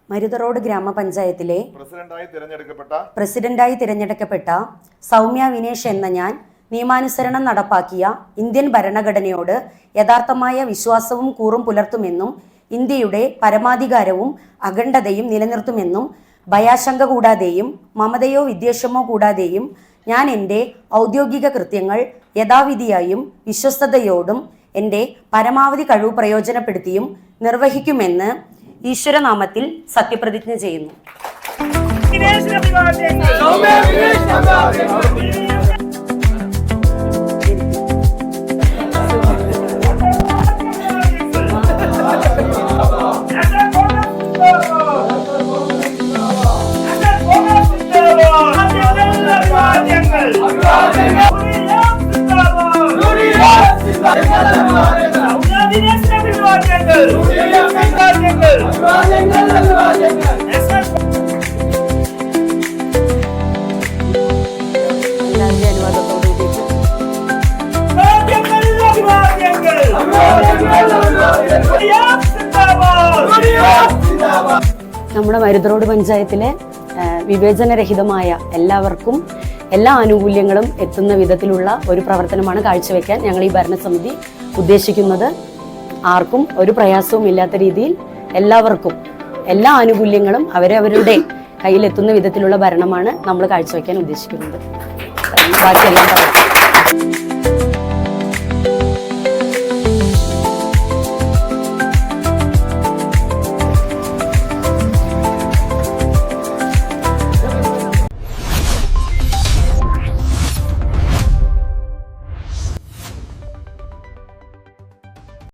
മരുതറോഡ് ഗ്രാമപഞ്ചായത്തിലെ പ്രസിഡന്റായി തിരഞ്ഞെടുക്കപ്പെട്ട സൗമ്യ വിനേഷ് എന്ന ഞാൻ നിയമാനുസരണം നടപ്പാക്കിയ ഇന്ത്യൻ ഭരണഘടനയോട് യഥാർത്ഥമായ വിശ്വാസവും കൂറും പുലർത്തുമെന്നും ഇന്ത്യയുടെ പരമാധികാരവും അഖണ്ഡതയും നിലനിർത്തുമെന്നും ഭയാശങ്ക കൂടാതെയും മമതയോ വിദ്വേഷമോ കൂടാതെയും ഞാൻ എൻ്റെ ഔദ്യോഗിക കൃത്യങ്ങൾ യഥാവിധിയായും വിശ്വസ്തയോടും എൻ്റെ പരമാവധി കഴിവ് പ്രയോജനപ്പെടുത്തിയും നിർവഹിക്കുമെന്ന് ഈശ്വരനാമത്തിൽ സത്യപ്രതിജ്ഞ ചെയ്യുന്നു. നമ്മുടെ മരുതറോഡ് പഞ്ചായത്തിലെ വിവേചനരഹിതമായ എല്ലാവർക്കും എല്ലാ ആനുകൂല്യങ്ങളും എത്തുന്ന വിധത്തിലുള്ള ഒരു പ്രവർത്തനമാണ് കാഴ്ചവെക്കാൻ ഞങ്ങൾ ഈ ഭരണസമിതി ഉദ്ദേശിക്കുന്നത്. ആർക്കും ഒരു പ്രയാസവും ഇല്ലാത്ത രീതിയിൽ എല്ലാവർക്കും എല്ലാ ആനുകൂല്യങ്ങളും അവരവരുടെ കയ്യിലെത്തുന്ന വിധത്തിലുള്ള ഭരണമാണ് നമ്മൾ കാഴ്ചവെക്കാൻ ഉദ്ദേശിക്കുന്നത്. ബാക്കിയെല്ലാം പറയാം.